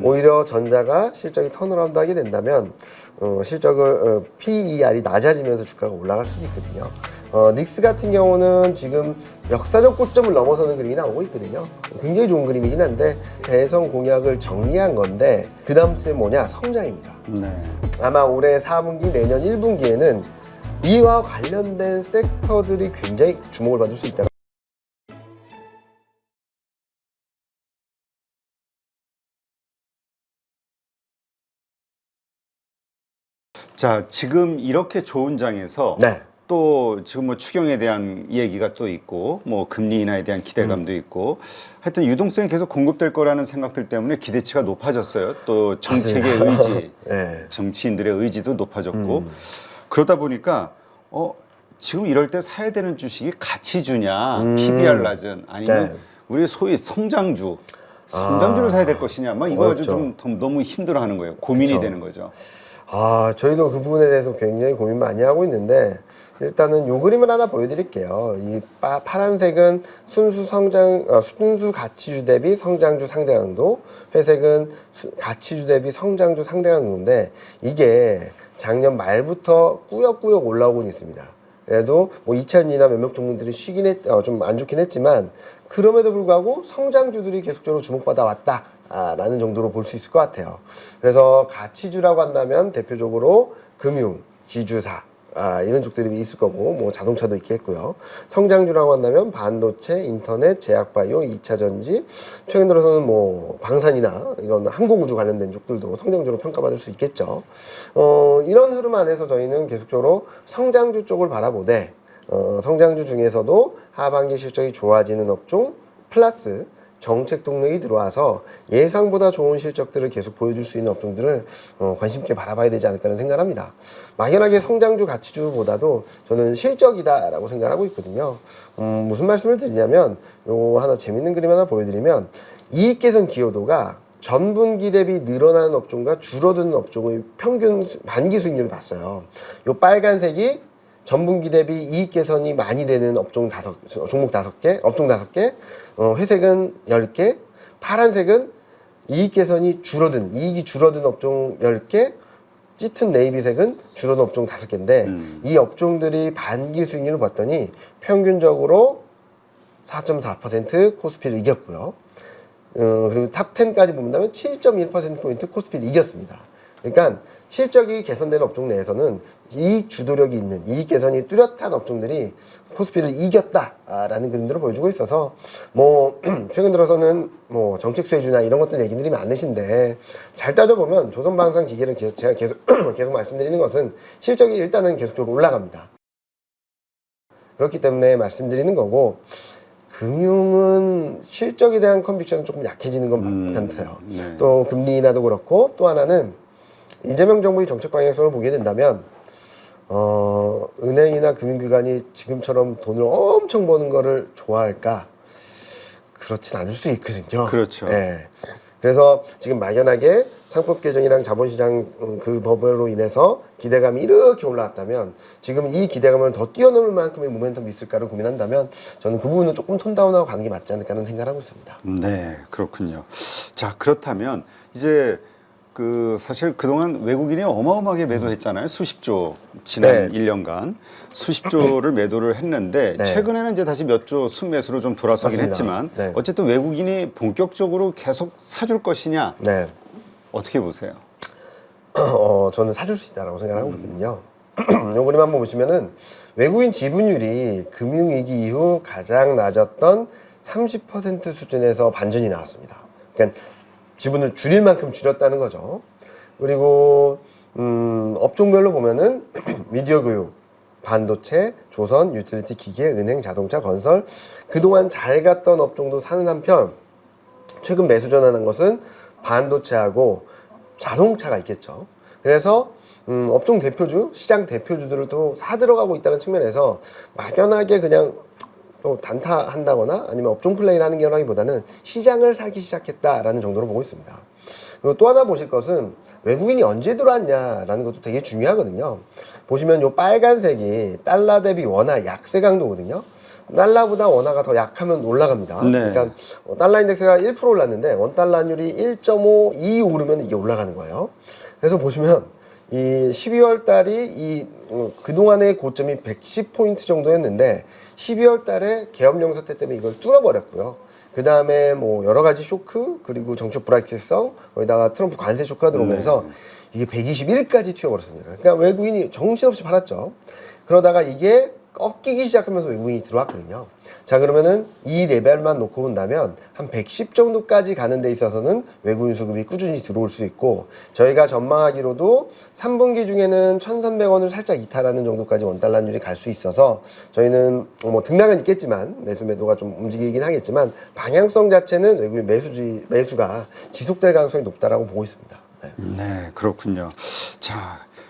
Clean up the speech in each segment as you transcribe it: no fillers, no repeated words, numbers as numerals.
오히려 전자가 실적이 턴어라운드 하게 된다면 실적을 PER이 낮아지면서 주가가 올라갈 수도 있거든요. 닉스 같은 경우는 지금 역사적 고점을 넘어서는 그림이 나오고 있거든요. 굉장히 좋은 그림이긴 한데 대선 공약을 정리한 건데 그 다음 스텝 뭐냐? 성장입니다. 네. 아마 올해 4분기 내년 1분기에는 이와 관련된 섹터들이 굉장히 주목을 받을 수 있다. 자, 지금 이렇게 좋은 장에서 네. 또 지금 뭐 추경에 대한 얘기가 또 있고 뭐 금리 인하에 대한 기대감도 있고 하여튼 유동성이 계속 공급될 거라는 생각들 때문에 기대치가 높아졌어요. 또 정책의 의지, 네. 정치인들의 의지도 높아졌고 그러다 보니까 지금 이럴 때 사야 되는 주식이 가치주냐, PBR 낮은 아니면 네. 우리 소위 성장주를 사야 될 것이냐, 막 이거 아주 어렵죠. 좀 너무 힘들어하는 거예요. 고민이 그쵸. 되는 거죠. 저희도 그 부분에 대해서 굉장히 고민 많이 하고 있는데 일단은 요 그림을 하나 보여드릴게요. 이 파란색은 순수 가치주 대비 성장주 상대 강도, 회색은 가치주 대비 성장주 상대 강도인데 이게 작년 말부터 꾸역꾸역 올라오고 있습니다. 그래도 뭐 2000이나 몇몇 종목들이 좀 안 좋긴 했지만 그럼에도 불구하고 성장주들이 계속적으로 주목받아 왔다. 라는 정도로 볼 수 있을 것 같아요. 그래서 가치주라고 한다면 대표적으로 금융, 지주사 이런 쪽들이 있을 거고 뭐 자동차도 있겠고요. 성장주라고 한다면 반도체, 인터넷, 제약바이오, 2차전지, 최근 들어서는 뭐 방산이나 이런 항공우주 관련된 쪽들도 성장주로 평가받을 수 있겠죠. 이런 흐름 안에서 저희는 계속적으로 성장주 쪽을 바라보되 성장주 중에서도 하반기 실적이 좋아지는 업종 플러스 정책 동력이 들어와서 예상보다 좋은 실적들을 계속 보여줄 수 있는 업종들을 관심 있게 바라봐야 되지 않을까 하는 생각을 합니다. 막연하게 성장주 가치주보다도 저는 실적이다 라고 생각하고 있거든요. 무슨 말씀을 드리냐면 요 하나 재밌는 그림 하나 보여드리면 이익 개선 기여도가 전분기 대비 늘어나는 업종과 줄어드는 업종의 평균 반기 수익률을 봤어요. 요 빨간색이 전분기 대비 이익 개선이 많이 되는 업종 종목 5개, 업종 5개, 회색은 10개, 파란색은 이익이 줄어든 업종 10개, 짙은 네이비색은 줄어든 업종 5개인데 이 업종들이 반기 수익률을 봤더니 평균적으로 4.4% 코스피를 이겼고요. 그리고 탑 10까지 본다면 7.1%포인트 코스피를 이겼습니다. 그러니까 실적이 개선되는 업종 내에서는 이익 주도력이 있는 이익 개선이 뚜렷한 업종들이 코스피를 이겼다라는 그림들을 보여주고 있어서 뭐 최근 들어서는 뭐 정책 수혜주나 이런 것들 얘기들이 많으신데 잘 따져보면 조선방산기계를 제가 계속 말씀드리는 것은 실적이 일단은 계속적으로 올라갑니다. 그렇기 때문에 말씀드리는 거고 금융은 실적에 대한 컨빅션은 조금 약해지는 건 같아요. 네. 또 금리 인하도 그렇고 또 하나는 이재명 정부의 정책 방향성을 보게 된다면 은행이나 금융기관이 지금처럼 돈을 엄청 버는 거를 좋아할까? 그렇진 않을 수 있거든요. 그렇죠. 예. 그래서 지금 막연하게 상법 개정이랑 자본시장 그 법으로 인해서 기대감이 이렇게 올라왔다면 지금 이 기대감을 더 뛰어넘을 만큼의 모멘텀이 있을까를 고민한다면 저는 그 부분은 조금 톤다운하고 가는 게 맞지 않을까 하는 생각을 하고 있습니다. 네, 그렇군요. 자, 그렇다면 이제 사실 그동안 외국인이 어마어마하게 매도했잖아요. 수십조, 지난 네. 1년간 수십조를 매도를 했는데 네. 최근에는 이제 다시 몇 조 순매수로 좀 돌아서긴 맞습니다. 했지만 네. 어쨌든 외국인이 본격적으로 계속 사줄 것이냐 네. 어떻게 보세요? 저는 사줄 수 있다고 생각하고 있거든요. 요 그림 한번 보시면은 외국인 지분율이 금융위기 이후 가장 낮았던 30% 수준에서 반전이 나왔습니다. 그러니까 지분을 줄일 만큼 줄였다는 거죠. 그리고 업종별로 보면은 미디어 교육, 반도체, 조선, 유틸리티 기계, 은행, 자동차, 건설 그동안 잘 갔던 업종도 사는 한편 최근 매수 전환한 것은 반도체하고 자동차가 있겠죠. 그래서 업종 대표주, 시장 대표주들을 또 사들어가고 있다는 측면에서 막연하게 그냥 또 단타한다거나 아니면 업종 플레이를 하는 경우라기보다는 시장을 사기 시작했다라는 정도로 보고 있습니다. 그리고 또 하나 보실 것은 외국인이 언제 들어왔냐라는 것도 되게 중요하거든요. 보시면 요 빨간색이 달러 대비 원화 약세 강도거든요. 달러보다 원화가 더 약하면 올라갑니다. 네. 그러니까 달러 인덱스가 1% 올랐는데 원달러율이 1.5, 2 오르면 이게 올라가는 거예요. 그래서 보시면 이 12월 달이 그동안의 고점이 110포인트 정도였는데 12월 달에 계엄령 사태 때문에 이걸 뚫어버렸고요. 그 다음에 뭐 여러 가지 쇼크, 그리고 정책 불확실성, 거기다가 트럼프 관세 쇼크가 들어오면서 이게 121까지 튀어버렸습니다. 그러니까 외국인이 정신없이 팔았죠. 그러다가 이게 꺾이기 시작하면서 외국인이 들어왔거든요. 자, 그러면은 이 레벨만 놓고 본다면 한 110 정도까지 가는 데 있어서는 외국인 수급이 꾸준히 들어올 수 있고, 저희가 전망하기로도 3분기 중에는 1,300원을 살짝 이탈하는 정도까지 원달러율이 갈 수 있어서 저희는 뭐 등락은 있겠지만 매수가 좀 움직이긴 하겠지만 방향성 자체는 외국인 매수가 지속될 가능성이 높다라고 보고 있습니다. 네. 네, 그렇군요. 자,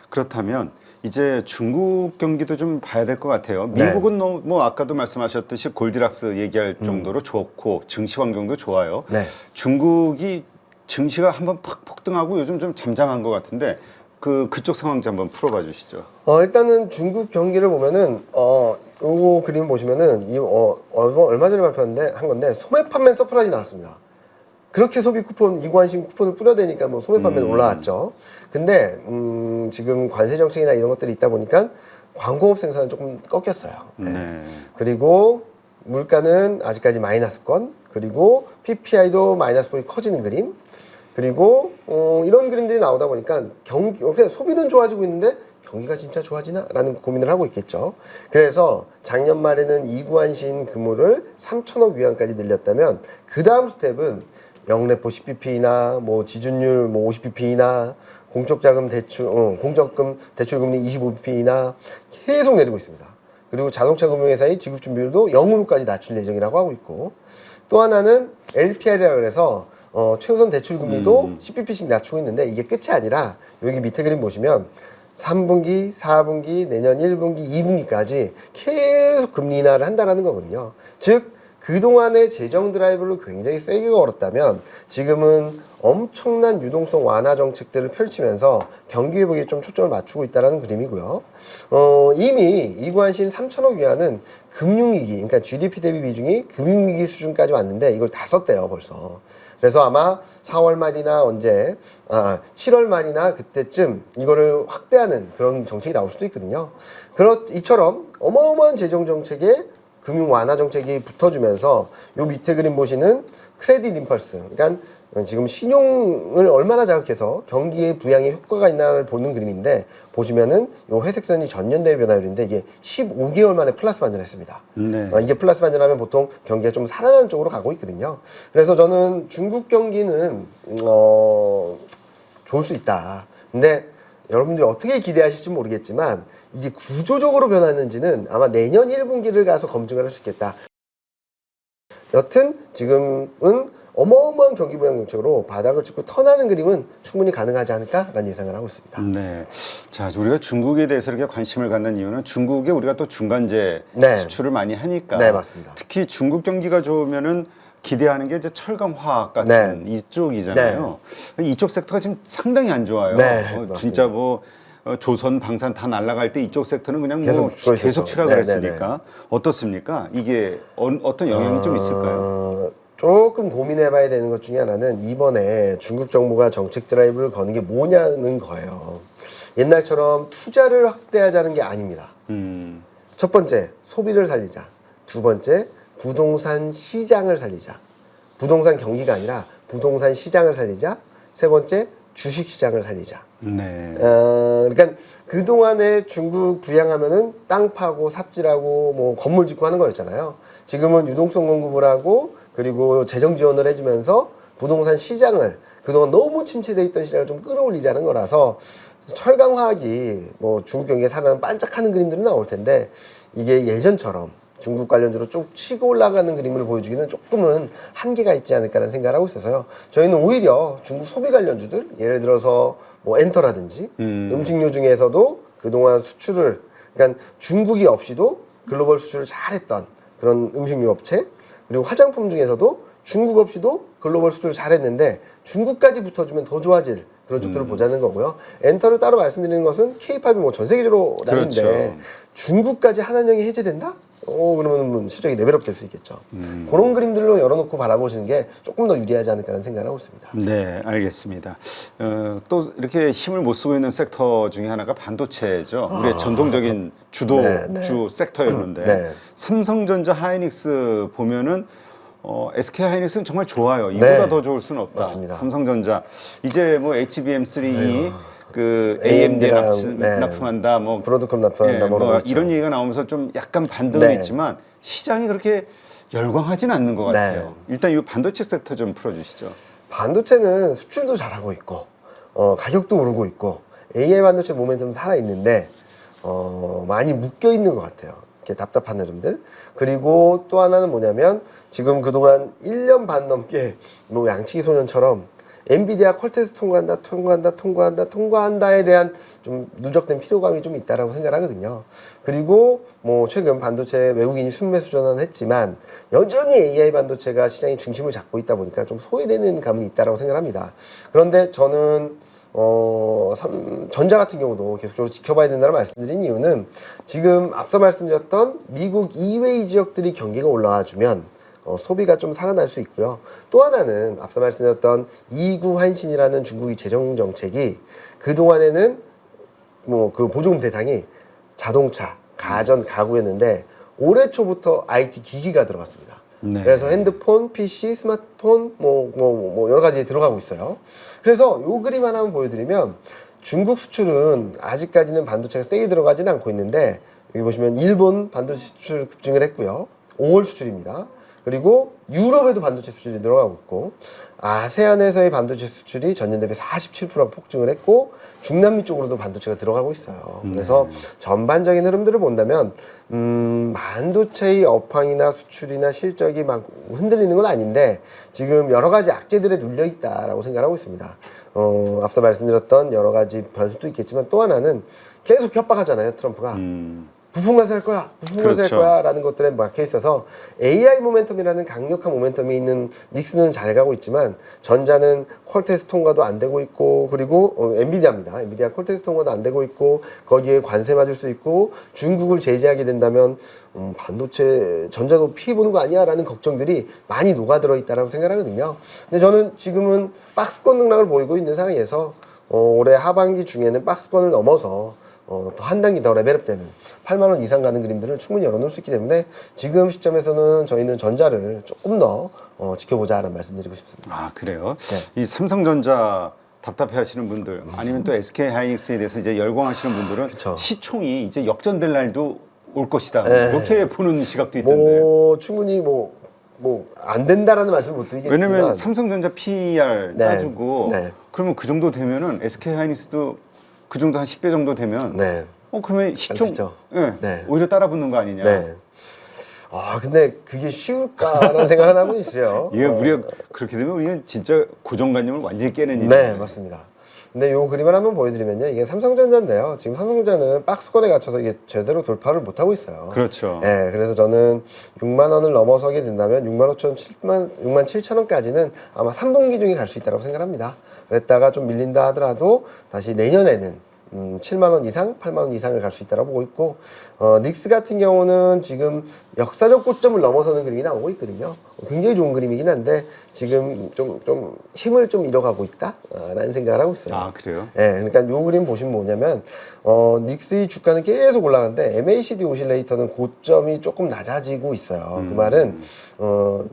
그렇다면 이제 중국 경기도 좀 봐야 될 것 같아요. 미국은 뭐 아까도 말씀하셨듯이 골디락스 얘기할 정도로 좋고 증시 환경도 좋아요. 네. 중국이 증시가 한번 팍 폭등하고 요즘 좀 잠잠한 것 같은데 그쪽 상황 좀 한번 풀어봐 주시죠. 일단은 중국 경기를 보면은 요거 그림 보시면은 얼마 전에 한 건데 소매 판매 서프라이즈 나왔습니다. 그렇게 소비 쿠폰, 이관식 쿠폰을 뿌려대니까 뭐 소매 판매는 올라왔죠. 근데 지금 관세 정책이나 이런 것들이 있다 보니까 광고업 생산은 조금 꺾였어요. 네. 그리고 물가는 아직까지 마이너스권, 그리고 PPI도 마이너스 폭이 커지는 그림, 그리고 이런 그림들이 나오다 보니까 그냥 소비는 좋아지고 있는데 경기가 진짜 좋아지나? 라는 고민을 하고 있겠죠. 그래서 작년 말에는 이구한신 규모를 3천억 위안까지 늘렸다면 그 다음 스텝은 영래포 10bp나 뭐 지준율 뭐 50bp나 공적금 대출금리 25bp나 계속 내리고 있습니다. 그리고 자동차 금융회사의 지급준비율도 0으로까지 낮출 예정이라고 하고 있고, 또 하나는 LPR이라고 해서 최우선 대출금리도 10bp씩 낮추고 있는데 이게 끝이 아니라 여기 밑에 그림 보시면 3분기, 4분기, 내년 1분기, 2분기까지 계속 금리 인하를 한다는 거거든요. 즉 그동안의 재정 드라이브를 굉장히 세게 걸었다면 지금은 엄청난 유동성 완화 정책들을 펼치면서 경기 회복에 좀 초점을 맞추고 있다는 그림이고요. 이미 이구한신 3천억 위안은 금융위기, 그러니까 GDP 대비 비중이 금융위기 수준까지 왔는데 이걸 다 썼대요, 벌써. 그래서 아마 4월 말이나 7월 말이나 그때쯤 이거를 확대하는 그런 정책이 나올 수도 있거든요. 이처럼 어마어마한 재정 정책에 금융 완화 정책이 붙어주면서 요 밑에 그림 보시는 크레딧 임펄스, 그러니까 지금 신용을 얼마나 자극해서 경기에 부양에 효과가 있나를 보는 그림인데, 보시면은 요 회색선이 전년 대비 변화율인데 이게 15개월 만에 플러스 반전했습니다. 네. 이게 플러스 반전하면 보통 경기가 좀 살아나는 쪽으로 가고 있거든요. 그래서 저는 중국 경기는 좋을 수 있다. 근데 여러분들이 어떻게 기대하실지 모르겠지만 이게 구조적으로 변하는지는 아마 내년 1분기를 가서 검증을 할 수 있겠다. 여튼 지금은 어마어마한 경기 부양 정책으로 바닥을 찍고 턴하는 그림은 충분히 가능하지 않을까라는 예상을 하고 있습니다. 네. 자, 우리가 중국에 대해서 이렇게 관심을 갖는 이유는 중국에 우리가 또 중간재 수출을 많이 하니까. 네, 맞습니다. 특히 중국 경기가 좋으면은 기대하는 게 이제 철강 화학 같은 이쪽이잖아요. 이쪽 섹터가 지금 상당히 안 좋아요. 진짜 뭐 조선, 방산 다 날아갈 때 이쪽 섹터는 그냥 계속 추락을 했으니까. 어떻습니까? 이게 어떤 영향이 좀 있을까요? 조금 고민해봐야 되는 것 중에 하나는 이번에 중국 정부가 정책 드라이브를 거는 게 뭐냐는 거예요. 옛날처럼 투자를 확대하자는 게 아닙니다. 첫 번째, 소비를 살리자. 두 번째, 부동산 시장을 살리자. 부동산 경기가 아니라 부동산 시장을 살리자. 세 번째, 주식 시장을 살리자. 그러니까 그동안에 중국 부양하면은 땅 파고 삽질하고 뭐 건물 짓고 하는 거였잖아요. 지금은 유동성 공급을 하고 그리고 재정 지원을 해주면서 부동산 시장을, 그동안 너무 침체돼 있던 시장을 좀 끌어올리자는 거라서 철강화학이 뭐 중국 경기에 살아나면 반짝하는 그림들은 나올 텐데 이게 예전처럼 중국 관련주로 쭉 치고 올라가는 그림을 보여주기는 조금은 한계가 있지 않을까라는 생각을 하고 있어서요. 저희는 오히려 중국 소비 관련주들, 예를 들어서 뭐 엔터라든지 음식료 중에서도 그동안 수출을, 그러니까 중국이 없이도 글로벌 수출을 잘했던 그런 음식료 업체, 그리고 화장품 중에서도 중국 없이도 글로벌 수출을 잘했는데 중국까지 붙어주면 더 좋아질 그런 쪽들을 보자는 거고요. 엔터를 따로 말씀드리는 것은 K-팝이 뭐 전 세계적으로 나는데 그렇죠. 중국까지 한한령이 해제된다? 그러면 실적이 레벨업 될 수 있겠죠. 그런 그림들로 열어놓고 바라보시는 게 조금 더 유리하지 않을까라는 생각을 하고 있습니다. 네, 알겠습니다. 또 이렇게 힘을 못 쓰고 있는 섹터 중에 하나가 반도체죠. 우리의 전통적인 주도주 섹터였는데 네. 삼성전자, 하이닉스 보면은 SK 하이닉스는 정말 좋아요. 이보다 네. 더 좋을 수는 없다. 맞습니다. 삼성전자 이제 뭐 HBM3 그 AMD에 AMD 랑, 납품한다. 뭐 브로드컴 납품한다. 예, 뭐 이런 얘기가 나오면서 좀 약간 반등은 네. 있지만 시장이 그렇게 열광하진 않는 것 같아요. 네. 일단 이 반도체 섹터 좀 풀어주시죠. 반도체는 수출도 잘하고 있고 가격도 오르고 있고 AI 반도체 모멘텀 살아있는데 많이 묶여 있는 것 같아요. 이렇게 답답한 흐름들. 그리고 또 하나는 뭐냐면 지금 그동안 1년 반 넘게 뭐 양치기 소년처럼 엔비디아 퀄테스트 통과한다에 대한 좀 누적된 피로감이 좀 있다라고 생각을 하거든요. 그리고 뭐 최근 반도체 외국인이 순매수 전환을 했지만 여전히 AI 반도체가 시장의 중심을 잡고 있다 보니까 좀 소외되는 감이 있다라고 생각합니다. 그런데 저는 전자 같은 경우도 계속적으로 지켜봐야 된다는 말씀드린 이유는 지금 앞서 말씀드렸던 미국 이외의 지역들이 경기가 올라와주면 소비가 좀 살아날 수 있고요. 또 하나는 앞서 말씀드렸던 이구환신이라는 중국의 재정 정책이 그동안에는 뭐 그 보조금 대상이 자동차, 가전, 가구였는데 올해 초부터 IT 기기가 들어갔습니다. 네. 그래서 핸드폰, PC, 스마트폰 뭐 여러 가지 들어가고 있어요. 그래서 요 그림 하나만 보여드리면 중국 수출은 아직까지는 반도체가 세게 들어가지는 않고 있는데 여기 보시면 일본 반도체 수출 급증을 했고요. 5월 수출입니다. 그리고 유럽에도 반도체 수출이 들어가고 있고 아세안에서의 반도체 수출이 전년 대비 47%가 폭증을 했고 중남미 쪽으로도 반도체가 들어가고 있어요. 그래서 전반적인 흐름들을 본다면 반도체의 업황이나 수출이나 실적이 막 흔들리는 건 아닌데 지금 여러 가지 악재들에 눌려 있다라고 생각하고 있습니다. 앞서 말씀드렸던 여러 가지 변수도 있겠지만 또 하나는 계속 협박하잖아요, 트럼프가. 부품만 살 거야, 부품만 살 그렇죠. 거야 라는 것들에 막혀 있어서 AI 모멘텀이라는 강력한 모멘텀이 있는 닉스는 잘 가고 있지만 전자는 퀄테스트 통과도 안 되고 있고 그리고 엔비디아입니다. 엔비디아 퀄테스트 통과도 안 되고 있고 거기에 관세 맞을 수 있고 중국을 제재하게 된다면 반도체 전자도 피해 보는 거 아니야 라는 걱정들이 많이 녹아들어 있다라고 생각하거든요. 근데 저는 지금은 박스권 등락을 보이고 있는 상황에서 올해 하반기 중에는 박스권을 넘어서 더 한 단계 더 레벨업되는 8만 원 이상 가는 그림들을 충분히 열어놓을 수 있기 때문에 지금 시점에서는 저희는 전자를 조금 더 지켜보자라는 말씀드리고 싶습니다. 아, 그래요? 네. 이 삼성전자 답답해 하시는 분들 아니면 또 SK 하이닉스에 대해서 이제 열광하시는 분들은 그쵸. 시총이 이제 역전될 날도 올 것이다. 네. 이렇게 보는 시각도 있던데. 충분히 안 된다라는 말씀을 못 드리겠지만 왜냐면 삼성전자 PER 네. 따지고 네. 그러면 그 정도 되면은 SK 하이닉스도 그 정도 한 10배 정도 되면 네. 그러면 시총 있죠. 예, 네. 오히려 따라 붙는 거 아니냐. 네. 근데 그게 쉬울까라는 생각 하나 하고 있어요. 이게 우리가 그렇게 되면 우리는 진짜 고정관념을 완전히 깨는 일이에요. 네, 맞습니다. 근데 요 그림을 한번 보여드리면요. 이게 삼성전자인데요. 지금 삼성전자는 박스권에 갇혀서 이게 제대로 돌파를 못하고 있어요. 그렇죠. 네, 그래서 저는 6만 원을 넘어서게 된다면 6만 5천, 6만 7천 원까지는 아마 3분기 중에 갈 수 있다고 생각합니다. 그랬다가 좀 밀린다 하더라도 다시 내년에는 7만 원 이상, 8만 원 이상을 갈 수 있다고 보고 있고 닉스 같은 경우는 지금 역사적 고점을 넘어서는 그림이 나오고 있거든요. 굉장히 좋은 그림이긴 한데 지금 좀 힘을 좀 잃어가고 있다라는 생각을 하고 있어요. 아, 그래요? 네, 그러니까 요 그림 보시면 뭐냐면 닉스의 주가는 계속 올라가는데 MACD 오실레이터는 고점이 조금 낮아지고 있어요. 그 말은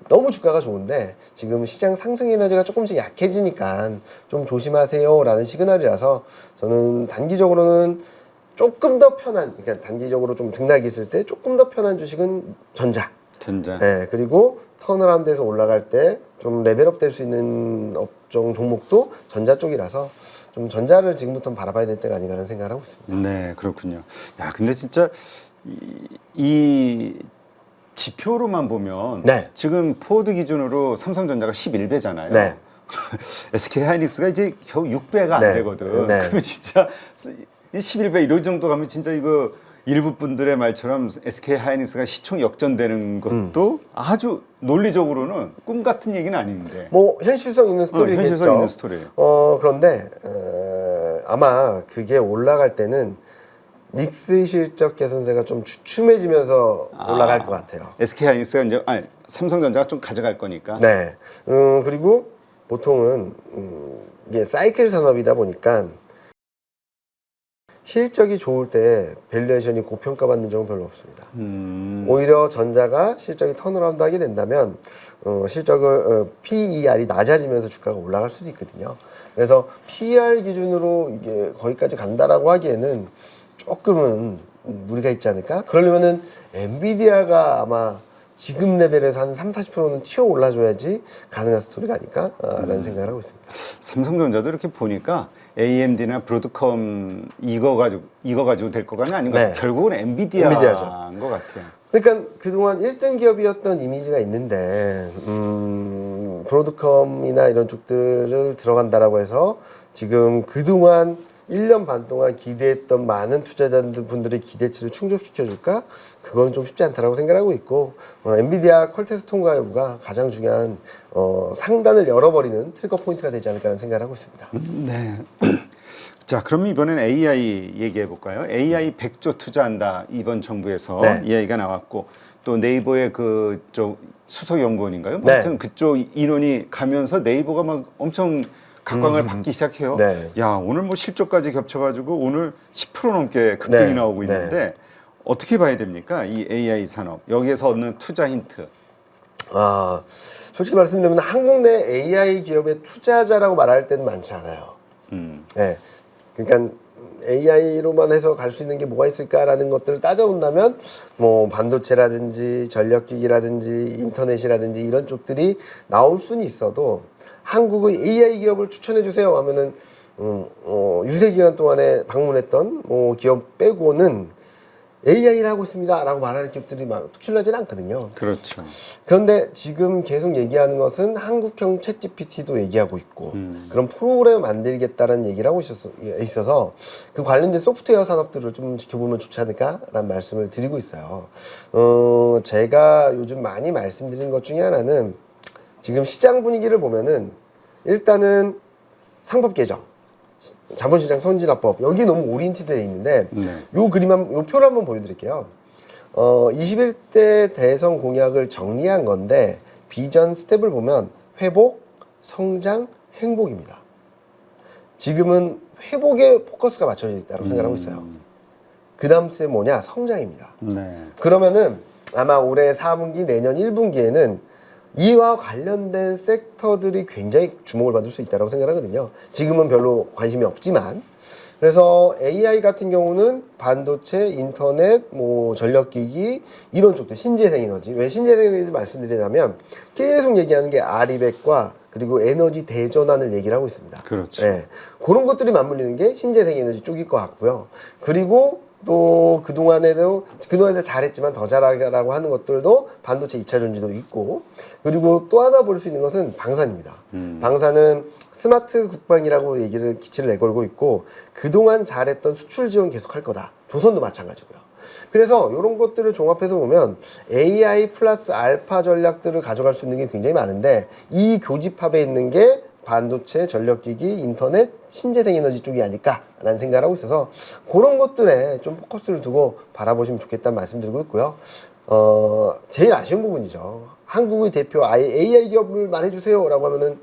너무 주가가 좋은데 지금 시장 상승 에너지가 조금씩 약해지니까 좀 조심하세요라는 시그널이라서 저는 단기적으로는 조금 더 편한, 그러니까 단기적으로 좀 등락이 있을 때 조금 더 편한 주식은 전자. 네, 그리고 턴어라운드에서 올라갈 때 좀 레벨업 될 수 있는 업종 종목도 전자 쪽이라서 좀 전자를 지금부터 바라봐야 될 때가 아닌가라는 생각을 하고 있습니다. 네, 그렇군요. 야, 근데 진짜 이 지표로만 보면 네. 지금 포워드 기준으로 삼성전자가 11배잖아요. 네. SK 하이닉스가 이제 겨우 6배가 안 네. 되거든. 네. 그러면 진짜 11배 이런 정도 가면 진짜 이거 일부 분들의 말처럼 SK 하이닉스가 시총 역전되는 것도 아주 논리적으로는 꿈 같은 얘기는 아닌데. 뭐 현실성 있는 스토리겠죠. 현실성 있는 스토리예요. 그런데 아마 그게 올라갈 때는 닉스 실적 개선세가 좀 주춤해지면서 올라갈 것 같아요. SK 하이닉스가 이제 삼성전자가 좀 가져갈 거니까. 네. 그리고 보통은 이게 사이클 산업이다 보니까 실적이 좋을 때 밸류에이션이 고평가받는 적은 별로 없습니다. 오히려 전자가 실적이 턴어라운드 하게 된다면 실적을 PER이 낮아지면서 주가가 올라갈 수도 있거든요. 그래서 PER 기준으로 이게 거기까지 간다라고 하기에는 조금은 무리가 있지 않을까? 그러려면은 엔비디아가 아마 지금 레벨에서 한 30-40%는 튀어 올라줘야지 가능한 스토리가 아닐까? 라는 생각을 하고 있습니다. 삼성전자도 이렇게 보니까 AMD나 브로드컴 이거 가지고 될 거가 아닌 것 같아요. 결국은 엔비디아인 것 같아요. 그러니까 그동안 1등 기업이었던 이미지가 있는데 브로드컴이나 이런 쪽들을 들어간다라고 해서 지금 그동안 1년 반 동안 기대했던 많은 투자자들 분들의 기대치를 충족시켜줄까? 그건 좀 쉽지 않다라고 생각하고 있고 엔비디아 퀄테스트 통과 여부가 가장 중요한 상단을 열어버리는 트리거 포인트가 되지 않을까 하는 생각을 하고 있습니다. 네. 자, 그럼 이번에는 AI 얘기해 볼까요? AI 100조 투자한다 이번 정부에서 이야기가 나왔고 또 네이버의 그쪽 수석 연구원인가요? 아무튼 그쪽 인원이 가면서 네이버가 막 엄청 각광을 받기 시작해요. 야, 오늘 뭐 실적까지 겹쳐가지고 오늘 10% 넘게 급등이 나오고 있는데 어떻게 봐야 됩니까? 이 AI 산업 여기에서 얻는 투자 힌트. 솔직히 말씀드리면 한국 내 AI 기업의 투자자라고 말할 때는 많지 않아요. 네, 그러니까 AI로만 해서 갈 수 있는 게 뭐가 있을까라는 것들을 따져본다면 뭐 반도체라든지 전력기기라든지 인터넷이라든지 이런 쪽들이 나올 수는 있어도 한국의 AI 기업을 추천해 주세요 하면은 유세 기간 동안에 방문했던 기업 빼고는 AI를 하고 있습니다 라고 말하는 기업들이 막 특출나지는 않거든요. 그렇죠. 그런데 지금 계속 얘기하는 것은 한국형 챗GPT도 얘기하고 있고 그런 프로그램을 만들겠다는 얘기를 하고 있어서 그 관련된 소프트웨어 산업들을 좀 지켜보면 좋지 않을까라는 말씀을 드리고 있어요. 제가 요즘 많이 말씀드린 것 중에 하나는 지금 시장 분위기를 보면은 일단은 상법 개정, 자본시장 선진화법 여기 너무 오리엔티드되어 있는데 요 표를 한번 보여드릴게요. 21대 대선 공약을 정리한 건데 비전 스텝을 보면 회복, 성장, 행복입니다. 지금은 회복에 포커스가 맞춰져 있다고 생각하고 있어요. 그 다음 스텝 뭐냐? 성장입니다. 그러면은 아마 올해 4분기 내년 1분기에는 이와 관련된 섹터들이 굉장히 주목을 받을 수 있다고 생각하거든요. 지금은 별로 관심이 없지만. 그래서 AI 같은 경우는 반도체, 인터넷, 전력기기 이런 쪽들, 신재생에너지. 왜 신재생에너지 말씀드리냐면 계속 얘기하는 게 R200과 그리고 에너지 대전환을 얘기를 하고 있습니다. 그렇죠. 네, 그런 것들이 맞물리는 게 신재생에너지 쪽일 것 같고요. 그리고 또 그동안에도 잘했지만 더 잘하라고 하는 것들도 반도체 2차 전지도 있고 그리고 또 하나 볼 수 있는 것은 방산입니다. 방산은 스마트 국방이라고 기치를 내걸고 있고 그동안 잘했던 수출 지원 계속할 거다. 조선도 마찬가지고요. 그래서 이런 것들을 종합해서 보면 AI 플러스 알파 전략들을 가져갈 수 있는 게 굉장히 많은데 이 교집합에 있는 게 반도체, 전력기기, 인터넷, 신재생에너지 쪽이 아닐까라는 생각을 하고 있어서 그런 것들에 좀 포커스를 두고 바라보시면 좋겠다는 말씀드리고 있고요. 제일 아쉬운 부분이죠. 한국의 대표 AI 기업을 말해주세요 라고 하면은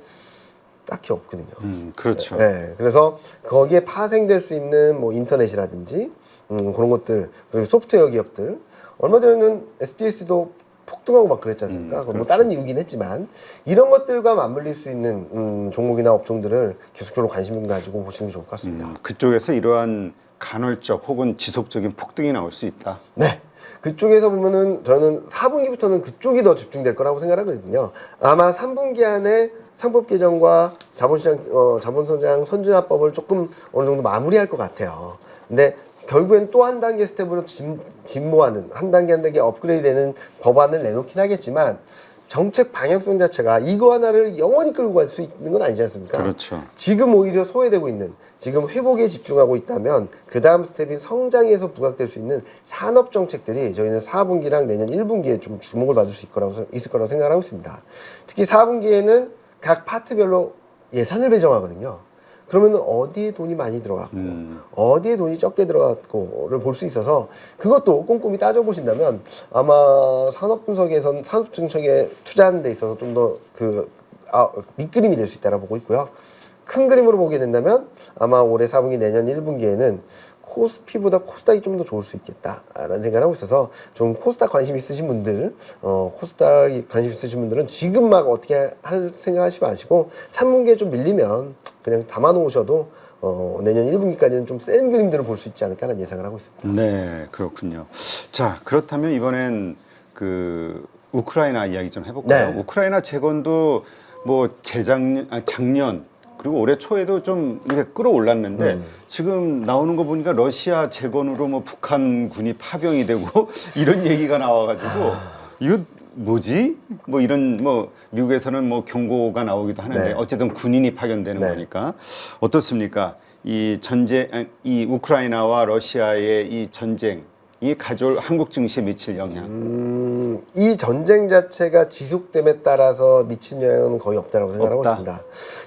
딱히 없거든요. 그렇죠. 네, 그래서 거기에 파생될 수 있는 인터넷이라든지 그런 것들 그리고 소프트웨어 기업들 얼마 전에는 SDS도 폭등하고 막 그랬지 않습니까? 그렇죠. 다른 이유긴 했지만 이런 것들과 맞물릴 수 있는 종목이나 업종들을 계속적으로 관심 가지고 보시는 게 좋을 것 같습니다. 그쪽에서 이러한 간헐적 혹은 지속적인 폭등이 나올 수 있다. 네. 그쪽에서 보면은 저는 4분기부터는 그쪽이 더 집중될 거라고 생각하거든요. 아마 3분기 안에 상법 개정과 자본시장 선진화법을 조금 어느 정도 마무리할 것 같아요. 근데 결국엔 또 한 단계 스텝으로 진보하는 한 단계 업그레이드되는 법안을 내놓긴 하겠지만 정책 방향성 자체가 이거 하나를 영원히 끌고 갈 수 있는 건 아니지 않습니까? 그렇죠. 지금 오히려 소외되고 있는 지금 회복에 집중하고 있다면 그 다음 스텝인 성장에서 부각될 수 있는 산업 정책들이 저희는 4분기랑 내년 1분기에 좀 주목을 받을 수 있을 거라고 생각하고 있습니다. 특히 4분기에는 각 파트별로 예산을 배정하거든요. 그러면 어디에 돈이 많이 들어갔고 어디에 돈이 적게 들어갔고를 볼 수 있어서 그것도 꼼꼼히 따져보신다면 아마 산업 분석에선 산업 정책에 투자하는 데 있어서 좀 더 밑그림이 될 수 있다고 보고 있고요. 큰 그림으로 보게 된다면 아마 올해 4분기 내년 1분기에는 코스피보다 코스닥이 좀 더 좋을 수 있겠다라는 생각을 하고 있어서 좀 코스닥 관심 있으신 분들, 코스닥이 관심 있으신 분들은 지금 막 어떻게 할 생각하시지 마시고 3분기에 좀 밀리면 그냥 담아놓으셔도 내년 1분기까지는 좀 센 그림들을 볼 수 있지 않을까라는 예상을 하고 있습니다. 네, 그렇군요. 자, 그렇다면 이번엔 그 우크라이나 이야기 좀 해볼까요? 네. 우크라이나 재건도 뭐 작년 그리고 올해 초에도 좀 이렇게 끌어올랐는데 지금 나오는 거 보니까 러시아 재건으로 뭐 북한군이 파병이 되고 이런 얘기가 나와가지고 이거 뭐지? 뭐 이런 뭐 미국에서는 뭐 경고가 나오기도 하는데 네. 어쨌든 군인이 파견되는 네. 거니까 어떻습니까? 이 우크라이나와 러시아의 이 전쟁이 가져올 한국 증시에 미칠 영향. 이 전쟁 자체가 지속됨에 따라서 미친 영향은 거의 없다라고 생각하고 없다. 있습니다.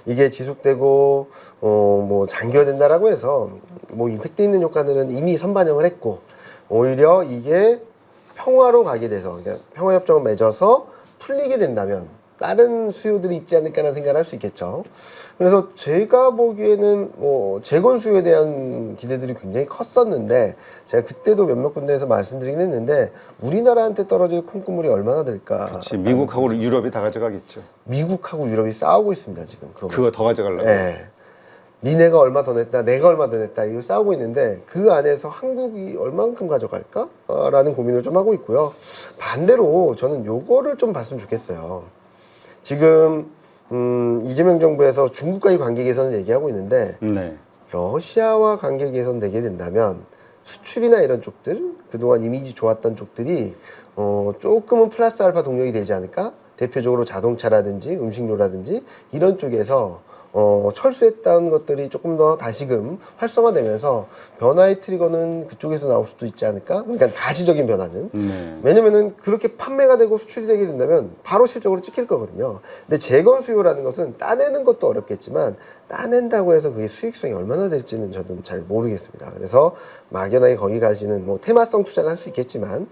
이게 지속되고 뭐 장기화된다라고 해서 뭐 임팩트 있는 효과들은 이미 선반영을 했고 오히려 이게 평화로 가게 돼서 그러니까 평화협정을 맺어서 풀리게 된다면 다른 수요들이 있지 않을까라는 생각을 할 수 있겠죠. 그래서 제가 보기에는 뭐 재건 수요에 대한 기대들이 굉장히 컸었는데 제가 그때도 몇몇 군데에서 말씀드리긴 했는데 우리나라한테 떨어질 콩고물이 얼마나 될까. 그렇지. 미국하고 유럽이 다 가져가겠죠. 미국하고 유럽이 싸우고 있습니다 지금. 그거 더 가져가려고. 네. 니네가 얼마 더 냈다, 내가 얼마 더 냈다, 이거 싸우고 있는데 그 안에서 한국이 얼만큼 가져갈까? 라는 고민을 좀 하고 있고요. 반대로 저는 요거를 좀 봤으면 좋겠어요. 지금 이재명 정부에서 중국과의 관계 개선을 얘기하고 있는데 네. 러시아와 관계 개선되게 된다면 수출이나 이런 쪽들, 그동안 이미지 좋았던 쪽들이 조금은 플러스 알파 동력이 되지 않을까? 대표적으로 자동차라든지 음식료라든지 이런 쪽에서 철수했던 것들이 조금 더 다시금 활성화되면서 변화의 트리거는 그쪽에서 나올 수도 있지 않을까? 그러니까 가시적인 변화는. 왜냐면은 그렇게 판매가 되고 수출이 되게 된다면 바로 실적으로 찍힐 거거든요. 근데 재건 수요라는 것은 따내는 것도 어렵겠지만 따낸다고 해서 그게 수익성이 얼마나 될지는 저는 잘 모르겠습니다. 그래서 막연하게 거기 가시는 뭐 테마성 투자를 할 수 있겠지만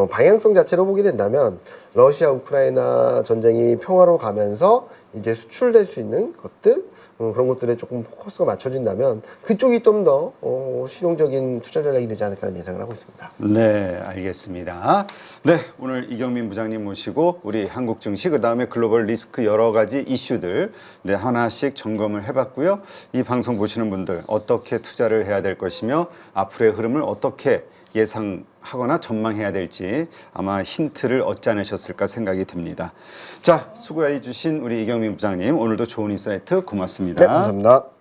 방향성 자체로 보게 된다면 러시아 우크라이나 전쟁이 평화로 가면서 이제 수출될 수 있는 것들 그런 것들에 조금 포커스가 맞춰진다면 그쪽이 좀 더 실용적인 투자 전략이 되지 않을까 하는 예상을 하고 있습니다. 네, 알겠습니다. 네, 오늘 이경민 부장님 모시고 우리 한국 증시 그다음에 글로벌 리스크 여러 가지 이슈들 하나씩 점검을 해봤고요. 이 방송 보시는 분들 어떻게 투자를 해야 될 것이며 앞으로의 흐름을 어떻게 예상하거나 전망해야 될지 아마 힌트를 얻지 않으셨을까 생각이 듭니다. 자, 수고해 주신 우리 이경민 부장님 오늘도 좋은 인사이트 고맙습니다. 네, 감사합니다.